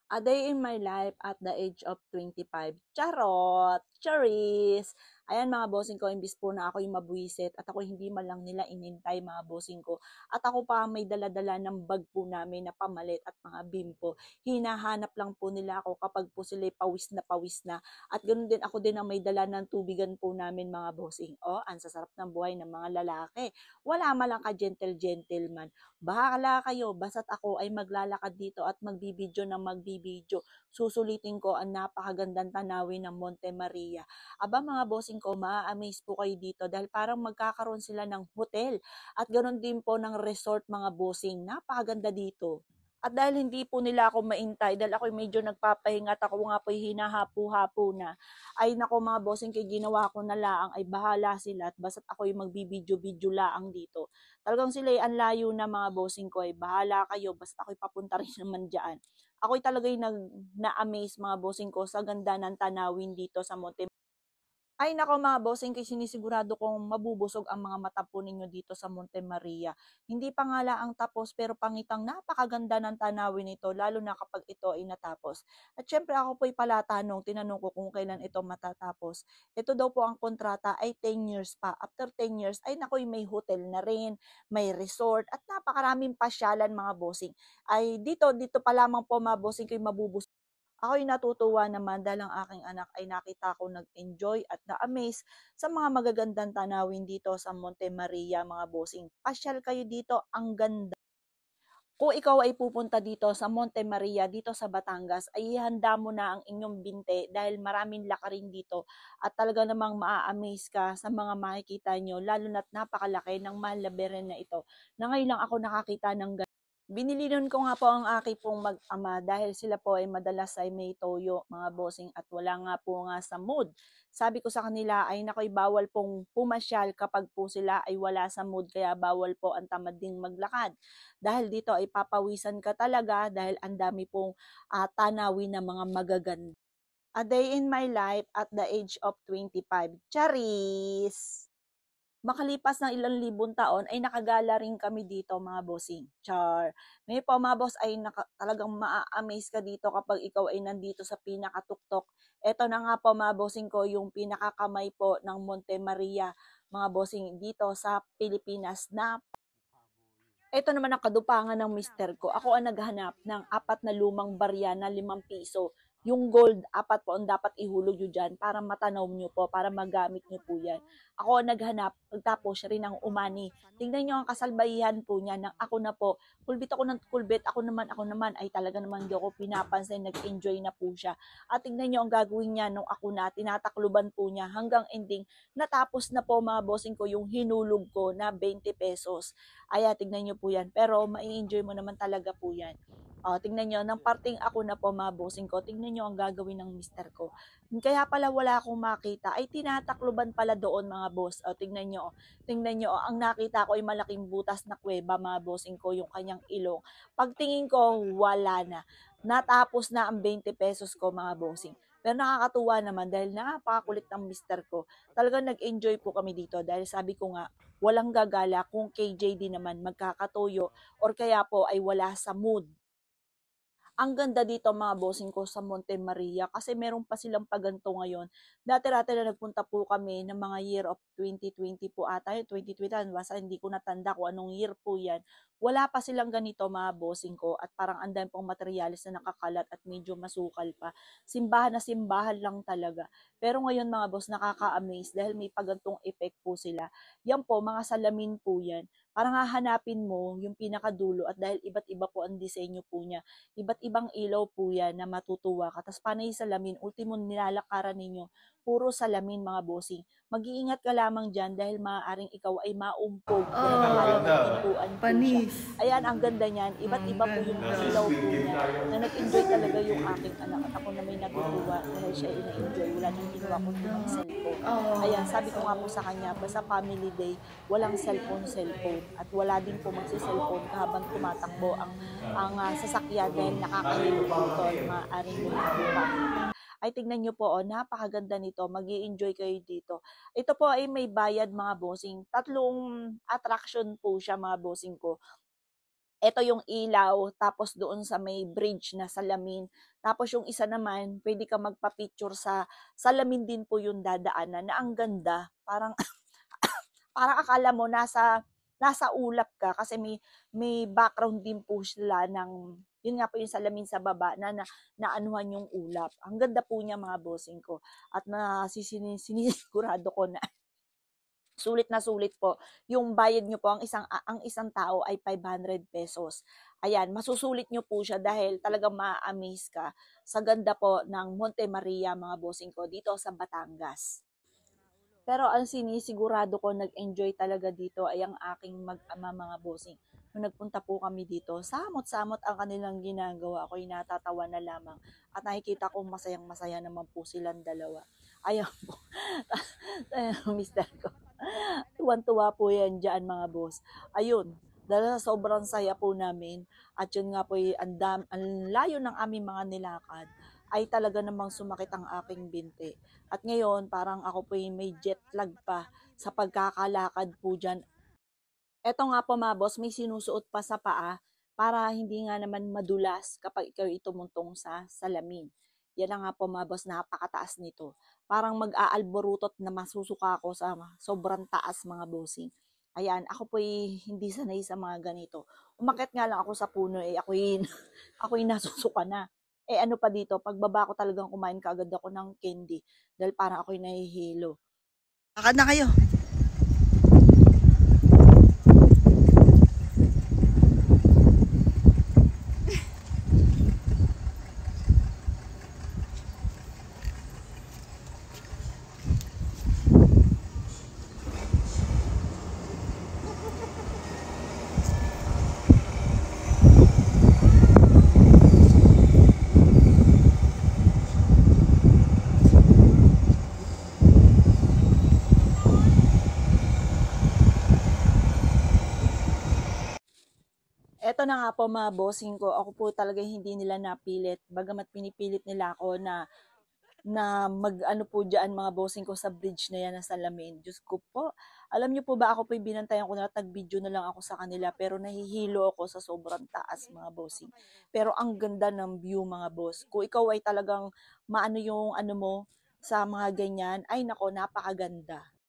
A Day in My Life at the Age of 25. Charot! Charis! Ayan mga bossing ko, imbis po na ako'y mabuwisit at ako hindi man lang nila inintay mga bossing ko. At ako pa may daladala ng bag po namin na pamalit at mga bimpo. Hinahanap lang po nila ako kapag po sila'y pawis na pawis na. At ganoon din ako din ang may dala ng tubigan po namin mga bossing. O, ang sasarap ng buhay ng mga lalaki. Wala malang ka gentleman. Bahala kayo, basta't ako ay maglalakad dito at magbibideo ng magbibideo. Susulitin ko ang napakagandang tanawin ng Monte Maria. Aba mga bossing ko, maa-amaze po kayo dito dahil parang magkakaroon sila ng hotel at ganoon din po ng resort mga bossing. Napakaganda dito. At dahil hindi po nila ako maintay, dahil ako medyo nagpapahinga at ako nga po hinahapo-hapo na, ay nako mga bossing, kay ginawa ko na laang ay bahala sila at basta't ako yung magbibideo-video laang dito. Talagang sila ay ang layo na mga bossing ko ay bahala kayo, basta ako'y papunta rin naman dyan. Ako'y talagang na-amaze mga bossing ko sa ganda ng tanawin dito sa Monte. Ay naku mga bossing, kay sinisigurado kong mabubusog ang mga mata po ninyo dito sa Monte Maria. Hindi pa nga ang tapos pero pangitang napakaganda ng tanawin nito lalo na kapag ito ay natapos. At syempre ako po'y palatanong, tinanong ko kung kailan ito matatapos. Ito daw po ang kontrata ay 10 years pa. After 10 years ay nakoy may hotel na rin, may resort at napakaraming pasyalan mga bossing. Ay dito pa lamang po mga bossing ko'y mabubusog. Ako'y natutuwa naman dahil ang aking anak ay nakita ko nag-enjoy at na-amaze sa mga magagandang tanawin dito sa Monte Maria mga bossing. Pasyal kayo dito, ang ganda. Kung ikaw ay pupunta dito sa Monte Maria, dito sa Batangas, ay ihanda mo na ang inyong binte dahil maraming lakarin dito at talaga namang maa-amaze ka sa mga makikita nyo, lalo na't napakalaki ng mahal na beren na ito, na ngayon lang ako nakakita ng ganito. Binilinan ko nga po ang aking pong mag-ama dahil sila po ay madalas ay may toyo, mga bossing, at wala nga po nga sa mood. Sabi ko sa kanila ay nakoy bawal pong pumasyal kapag po sila ay wala sa mood kaya bawal po ang tamad ding maglakad. Dahil dito ay papawisan ka talaga dahil ang dami pong tanawin na mga magaganda. A Day in My Life at the Age of 25. Charis! Makalipas ng ilang libong taon ay nakagala rin kami dito mga bossing. Char. Ngayon po mga boss ay talagang maa-amaze ka dito kapag ikaw ay nandito sa pinakatuktok. Ito na nga po mga bossing ko yung pinakakamay po ng Monte Maria mga bossing dito sa Pilipinas na. Ito naman ang kadupangan ng mister ko. Ako ang naghanap ng 4 na lumang barya na 5 piso. Yung gold, 4 po ang dapat ihulog nyo dyan para matanaw nyo po, para magamit nyo po yan. Ako ang naghanap, pagtapos siya rin ang umani. Tingnan nyo ang kasalbahihan po niya ng ako na po. Kulbit ako ng kulbit, ako naman, ay talaga naman hindi ako pinapansin, nag-enjoy na po siya. At tingnan nyo ang gagawin niya nung ako na, tinatakluban po niya hanggang ending. Natapos na po mga bossing ko yung hinulog ko na 20 pesos. Aya, tignan nyo po yan. Pero mai-enjoy mo naman talaga po yan. O, tingnan nyo, ng parting ako na po mga bossing ko, tingnan nyo ang gagawin ng mister ko. Kaya pala wala akong makita, ay tinatakluban pala doon mga boss. O, tingnan nyo, ang nakita ko ay malaking butas na kuweba mga bossing ko, yung kanyang ilong. Pagtingin ko, wala na. Natapos na ang 20 pesos ko mga bossing. Pero nakakatuwa naman dahil napakakulit ng mister ko. Talagang nag-enjoy po kami dito dahil sabi ko nga, walang gagala kung KJD naman magkakatuyo or kaya po ay wala sa mood. Ang ganda dito mga bossing ko sa Monte Maria kasi meron pa silang paganto ngayon. Dati-dati na nagpunta po kami ng mga year of 2020 po ata, 2020, basta hindi ko natanda kung anong year po yan. Wala pa silang ganito mga bossing ko at parang andan pong materialis na nakakalat at medyo masukal pa. Simbahan na simbahan lang talaga. Pero ngayon mga boss, nakaka-amaze dahil may pagantong effect po sila. Yan po, mga salamin po yan. Parang hahanapin mo yung pinakadulo at dahil iba't iba po ang disenyo po niya, iba't ibang ilaw po yan na matutuwa ka. Tapos panay salamin, ultimo nilalakaran ninyo, puro salamin mga bossing. Mag-iingat ka lamang dyan dahil maaaring ikaw ay maumpog dahil akala mo pintuan po siya. Panis. Ayan, ang ganda niyan. Iba't Ang iba po yung ganda. ilaw po niya na nag-enjoy talaga yung aking anak at ako na may natutuwa dahil siya ay na-enjoy. Wala nang ginawa kundi mag-cellphone. Ayan, sabi ko nga po sa kanya, basta family day, walang cellphone at wala din po magsi-cellphone habang tumatakbo ang sasakyan dahil nakakahilo po ito at maaaring lumaki. Ay tignan nyo po, napakaganda nito, mag-i-enjoy kayo dito. Ito po ay may bayad mga bossing, 3 attraction po siya mga bossing ko. Ito yung ilaw, tapos doon sa may bridge na salamin. Tapos yung isa naman, pwede ka magpa-picture sa salamin din po yung dadaanan na ang ganda. Parang parang akala mo nasa ulap ka kasi may background din po sila ng yun nga po yung salamin sa baba na naanuhan yung ulap. Ang ganda po niya mga bossing ko. At sinisigurado ko na sulit na sulit po. Yung bayad nyo po, ang isang tao ay 500 pesos. Ayan, masusulit nyo po siya dahil talagang ma-amaze ka sa ganda po ng Monte Maria mga bossing ko dito sa Batangas. Pero ang sinisigurado ko nag-enjoy talaga dito ay ang aking mag-ama mga bossing. Nung nagpunta po kami dito, samot-samot ang kanilang ginagawa. Ako'y natatawa na lamang. At nakikita ko masayang masaya naman po silang dalawa. Ayan po. Mister ko. Tuwan-tuwa po yan dyan mga boss. Ayun. Dahil sa sobrang saya po namin at yun nga po ang layo ng aming mga nilakad ay talaga namang sumakit ang aking binti. At ngayon, parang ako po may jet lag pa sa pagkakalakad po dyan. Eto nga po mga boss, may sinusuot pa sa paa para hindi nga naman madulas kapag ikaw itumuntong sa salamin. Yan na nga po mga boss, napakataas nito. Parang mag-aalborutot na masusuka ako sa sobrang taas mga bossing. Ayan, ako po hindi sanay sa mga ganito. Umakyat nga lang ako sa puno ako'y, ako'y nasusuka na. Ano pa dito, pagbaba ko talagang kumain kaagad ako ng candy dahil parang ako'y nahihilo. Lakad na kayo. Eto na nga po mga bossing ko, ako po talaga hindi nila napilit. Bagamat pinipilit nila ako na mag-ano po dyan mga bossing ko sa bridge na yan na salamin. Diyos ko po. Alam niyo po ba ako po binantayan ko na tag-video na lang ako sa kanila pero nahihilo ako sa sobrang taas mga bossing. Pero ang ganda ng view mga boss. Kung ikaw ay talagang maano yung ano mo sa mga ganyan, ay nako napakaganda.